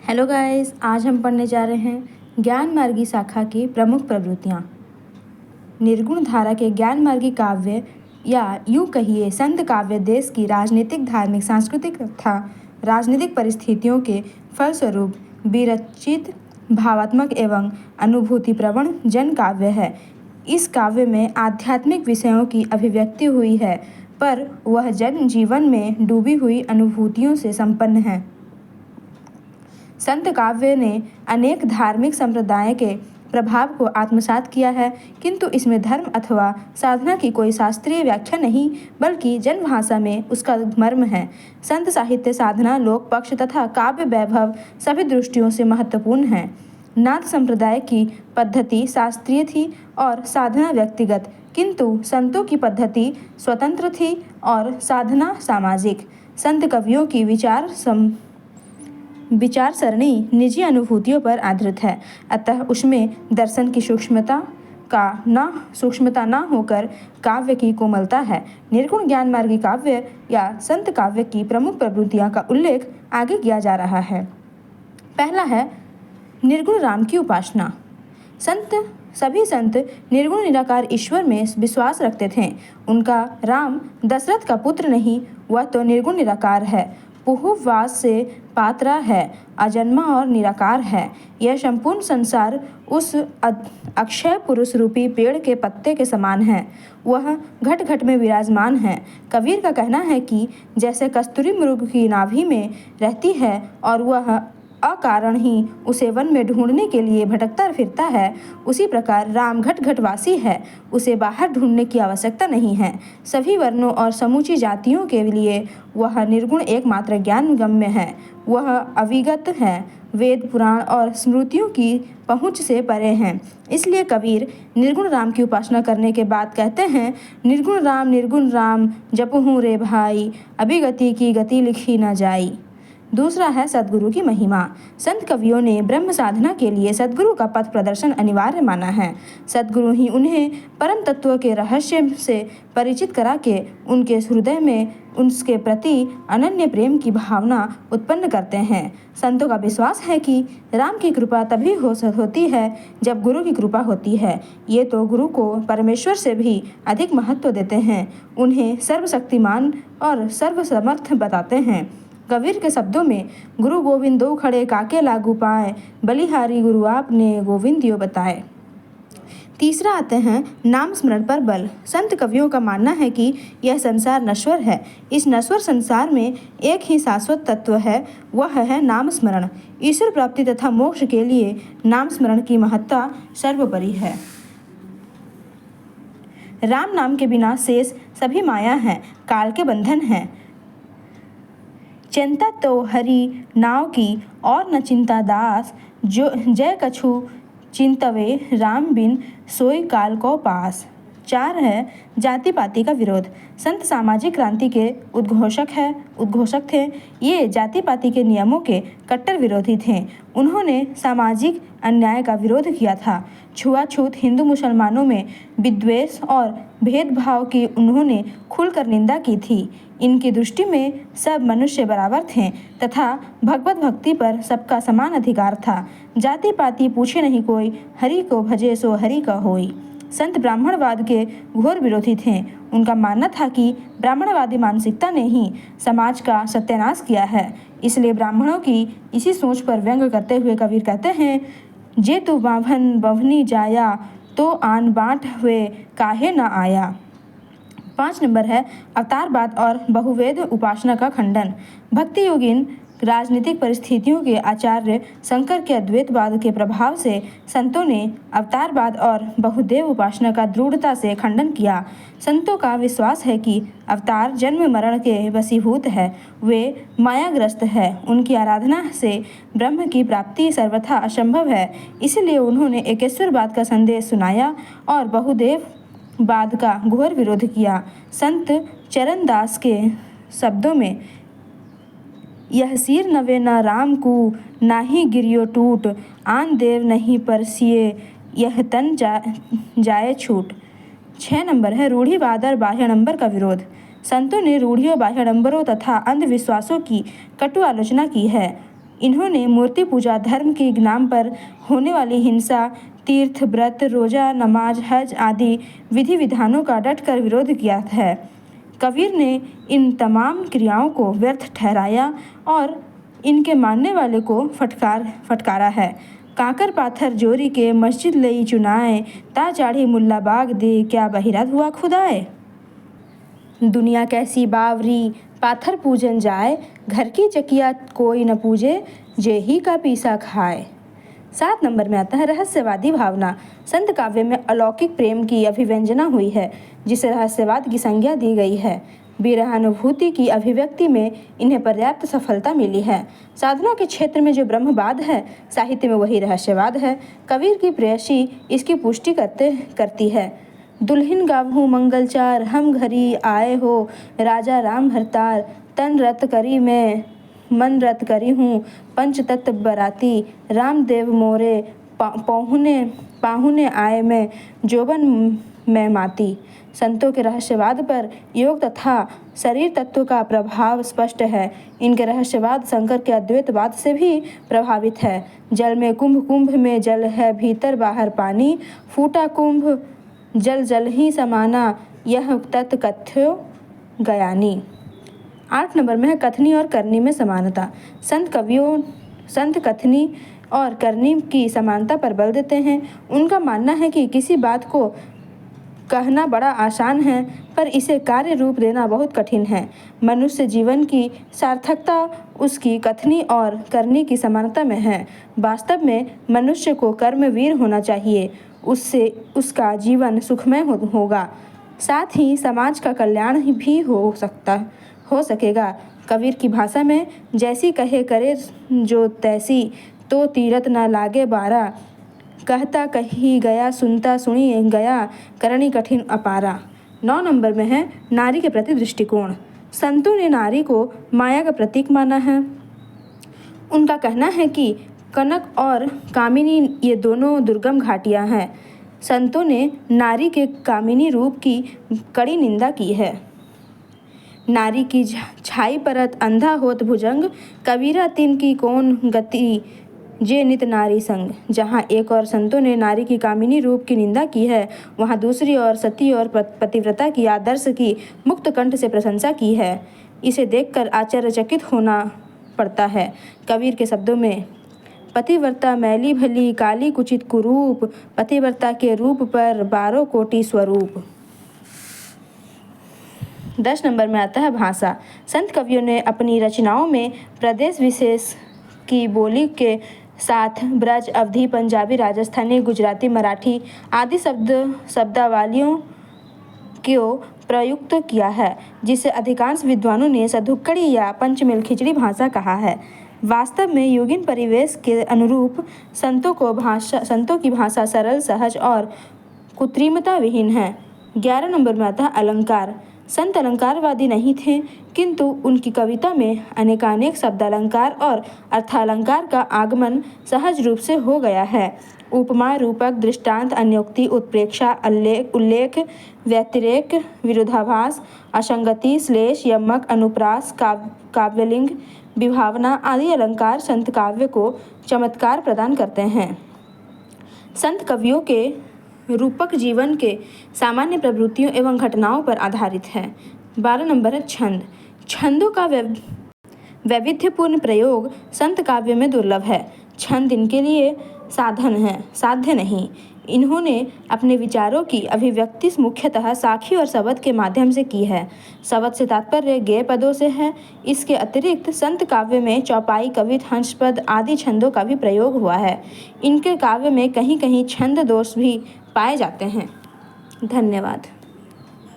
Hello guys, आज हम पढ़ने जा रहे हैं ज्ञान मार्गी शाखा की प्रमुख प्रवृत्तियाँ। निर्गुण धारा के ज्ञान मार्गी काव्य या यूँ कहिए संत काव्य देश की राजनीतिक, धार्मिक, सांस्कृतिक तथा राजनीतिक परिस्थितियों के फलस्वरूप विरचित भावात्मक एवं अनुभूतिप्रवण जन काव्य है। इस काव्य में आध्यात्मिक विषयों की अभिव्यक्ति हुई है, पर वह जन जीवन में डूबी हुई अनुभूतियों से संपन्न है। संत काव्य ने अनेक धार्मिक संप्रदाय के प्रभाव को आत्मसात किया है, किंतु इसमें धर्म अथवा साधना की कोई शास्त्रीय व्याख्या नहीं, बल्कि जनभाषा में उसका मर्म है। संत साहित्य साधना, लोक पक्ष तथा काव्य वैभव सभी दृष्टियों से महत्वपूर्ण है। नाथ संप्रदाय की पद्धति शास्त्रीय थी और साधना व्यक्तिगत, किंतु संतों की पद्धति स्वतंत्र थी और साधना सामाजिक। संत कवियों की विचार सरणी निजी अनुभूतियों पर आधारित है, अतः उसमें दर्शन की सूक्ष्मता न होकर काव्य की कोमलता है। निर्गुण ज्ञान मार्गी काव्य या संत काव्य की प्रमुख प्रवृत्तियों का उल्लेख आगे किया जा रहा है। पहला है निर्गुण राम की उपासना। सभी संत निर्गुण निराकार ईश्वर में विश्वास रखते थे। उनका राम दशरथ का पुत्र नहीं, वह तो निर्गुण निराकार है, पुहुवास से पात्रा है, अजन्मा और निराकार है। यह संपूर्ण संसार उस अक्षय पुरुष रूपी पेड़ के पत्ते के समान है, वह घट घट में विराजमान है। कबीर का कहना है कि जैसे कस्तूरी मृग की नाभि में रहती है और वह अकारण ही उसे वन में ढूंढने के लिए भटकता फिरता है, उसी प्रकार राम घट घटवासी है, उसे बाहर ढूंढने की आवश्यकता नहीं है। सभी वर्णों और समूची जातियों के लिए वह निर्गुण एकमात्र ज्ञान गम्य है, वह अविगत है, वेद पुराण और स्मृतियों की पहुँच से परे हैं। इसलिए कबीर निर्गुण राम की उपासना करने के बाद कहते हैं, निर्गुण राम जपहूँ रे भाई, अभिगति की गति लिखी न जाई। दूसरा है सद्गुरु की महिमा। संत कवियों ने ब्रह्म साधना के लिए सद्गुरु का पथ प्रदर्शन अनिवार्य माना है। सद्गुरु ही उन्हें परम तत्व के रहस्य से परिचित करा के उनके हृदय में उसके प्रति अनन्य प्रेम की भावना उत्पन्न करते हैं। संतों का विश्वास है कि राम की कृपा तभी होती है जब गुरु की कृपा होती है। ये तो गुरु को परमेश्वर से भी अधिक महत्व देते हैं, उन्हें सर्वशक्तिमान और सर्वसमर्थ बताते हैं। कबीर के शब्दों में, गुरु गोविंद दो खड़े काके लागू पाए, बलिहारी गुरु आपने गोविंद यो बताए। तीसरा आते हैं नाम स्मरण पर बल। संत कवियों का मानना है कि यह संसार नश्वर है। इस नश्वर संसार में एक ही शाश्वत तत्व है, वह है नाम स्मरण। ईश्वर प्राप्ति तथा मोक्ष के लिए नाम स्मरण की महत्ता सर्वोपरि है। राम नाम के बिना शेष सभी माया है, काल के बंधन है। चिंता तो हरि नाव की और न चिंता दास, जो जय कछु चिंतवे राम बिन सोई काल को पास। 4 है जाति पाति का विरोध। संत सामाजिक क्रांति के उद्घोषक थे। ये जाति पाति के नियमों के कट्टर विरोधी थे। उन्होंने सामाजिक अन्याय का विरोध किया था। छुआछूत, हिंदू मुसलमानों में विद्वेष और भेदभाव की उन्होंने खुलकर निंदा की थी। इनकी दृष्टि में सब मनुष्य बराबर थे तथा भगवत भक्ति पर सबका समान अधिकार था। जाति पाति पूछे नहीं कोई, हरि को भजे सो हरि का होई। संत ब्राह्मणवाद के घोर विरोधी थे। उनका मानना था कि ब्राह्मणवादी मानसिकता ने ही समाज का सत्यानाश किया है। इसलिए ब्राह्मणों की इसी सोच पर व्यंग करते हुए कबीर कहते हैं, जे तू बाभन बभनी जाया, तो आन बाँट हुए काहे न आया। 5 नंबर है अवतारवाद और बहुवेद उपासना का खंडन। भक्ति योगिन राजनीतिक परिस्थितियों के आचार्य शंकर के अद्वैतवाद के प्रभाव से संतों ने अवतारवाद और बहुदेव उपासना का दृढ़ता से खंडन किया। संतों का विश्वास है कि अवतार जन्म मरण के वशीभूत है, वे मायाग्रस्त है, उनकी आराधना से ब्रह्म की प्राप्ति सर्वथा असंभव है। इसलिए उन्होंने एकेश्वरवाद का संदेश सुनाया और बहुदेववाद का घोर विरोध किया। संत चरणदास के शब्दों में, यह सिर नवे न राम को, नाही गिरियो टूट, आन देव नहीं परसिए, यह तन जाए छूट। 6 नंबर है रूढ़िवाद और बाह्याडंबर का विरोध। संतों ने रूढ़ियों, बाह्याडंबरों तथा अंधविश्वासों की कटु आलोचना की है। इन्होंने मूर्ति पूजा, धर्म के नाम पर होने वाली हिंसा, तीर्थ, व्रत, रोजा, नमाज, हज आदि विधि विधानों का डटकर विरोध किया है। कबीर ने इन तमाम क्रियाओं को व्यर्थ ठहराया और इनके मानने वाले को फटकारा है। काकर पाथर जोरी के मस्जिद लई चुनाए, ता चाढ़ी मुल्ला बाग दे, क्या बहिरत हुआ खुदाए। दुनिया कैसी बावरी, पाथर पूजन जाए, घर की चकिया कोई न पूजे, जे ही का पीसा खाए। 7 नंबर में आता है रहस्यवादी भावना। संत काव्य में अलौकिक प्रेम की अभिव्यंजना हुई है, जिसे रहस्यवाद की संज्ञा दी गई है। विरहानुभूति की अभिव्यक्ति में इन्हें पर्याप्त सफलता मिली है। साधना के क्षेत्र में जो ब्रह्मवाद है, साहित्य में वही रहस्यवाद है। कबीर की प्रेयसी इसकी पुष्टि करती है। दुल्हिन गावहू मंगलचार, हम घरी आए हो, राजा राम भरतार, तन रत करी मैं, मन रत करी हूँ, पंच तत्व बराती, रामदेव मोरे, पाहुने आए मैं, जोबन में माती। संतों के रहस्यवाद पर योग तथा शरीर तत्व का प्रभाव स्पष्ट है। इनके रहस्यवाद शंकर के अद्वैतवाद से भी प्रभावित है। जल में कुंभ, कुंभ में जल है, भीतर बाहर पानी, फूटा कुंभ जल जल ही समाना, यह तत् कथ्यो गयानी। 8 नंबर में है कथनी और करनी में समानता। संत कथनी और करनी की समानता पर बल देते हैं। उनका मानना है कि किसी बात को कहना बड़ा आसान है, पर इसे कार्य रूप देना बहुत कठिन है। मनुष्य जीवन की सार्थकता उसकी कथनी और करनी की समानता में है। वास्तव में मनुष्य को कर्मवीर होना चाहिए, उससे उसका जीवन सुखमय होगा, साथ ही समाज का कल्याण भी हो सकेगा। कबीर की भाषा में जैसी कहे करे जो तैसी, तो तीरथ न लागे बारा, कहता कही गया, सुनता सुनी गया, करनी कठिन अपारा। 9 नंबर में है नारी के प्रति दृष्टिकोण। संतों ने नारी को माया का प्रतीक माना है। उनका कहना है कि कनक और कामिनी ये दोनों दुर्गम घाटियां हैं। संतों ने नारी के कामिनी रूप की कड़ी निंदा की है। नारी की छाई परत, अंधा होत भुजंग, कबीरा तिन की कौन गति, जे नित नारी संग। जहाँ एक और संतों ने नारी की कामिनी रूप की निंदा की है, वहाँ दूसरी ओर सती और पतिव्रता की आदर्श की मुक्त कंठ से प्रशंसा की है। इसे देखकर आश्चर्यचकित होना पड़ता है। कबीर के शब्दों में, पतिव्रता मैली भली, काली कुचित कुरूप, पतिव्रता के रूप पर 12 कोटि स्वरूप। 10 नंबर में आता है भाषा। संत कवियों ने अपनी रचनाओं में प्रदेश विशेष की बोली के साथ ब्रज, अवधी, पंजाबी, राजस्थानी, गुजराती, मराठी आदि शब्दावलियों को प्रयुक्त किया है, जिसे अधिकांश विद्वानों ने सधुक्कड़ी या पंचमेल खिचड़ी भाषा कहा है। वास्तव में योगिन परिवेश के अनुरूप संतों की भाषा सरल, सहज और कृत्रिमता विहीन है। 11 नंबर में आता है अलंकार। संत अलंकारवादी नहीं थे, किंतु उनकी कविता में अनेकानेक शब्दालंकार और अर्थालंकार का आगमन सहज रूप से हो गया है। उपमा, रूपक, दृष्टांत, अन्योक्ति, उत्प्रेक्षा, उल्लेख, व्यतिरेक, विरोधाभास, असंगति, श्लेष, यमक, अनुप्रास, काव्यलिंग, विभावना आदि अलंकार संत काव्य को चमत्कार प्रदान करते हैं। संत कवियों के रूपक जीवन के सामान्य प्रवृत्तियों एवं घटनाओं पर आधारित है। 12 नंबर है छंद। छंदों का वैविध्यपूर्ण प्रयोग संत काव्य में दुर्लभ है। छंद इनके लिए साधन है, साध्य नहीं। इन्होंने अपने विचारों की अभिव्यक्ति मुख्यतः साखी और शबद के माध्यम से की है। शबद से तात्पर्य गेय पदों से है। इसके अतिरिक्त संत काव्य में चौपाई, कवित, हंसपद आदि छंदों का भी प्रयोग हुआ है। इनके काव्य में कहीं कहीं छंद दोष भी पाए जाते हैं। धन्यवाद।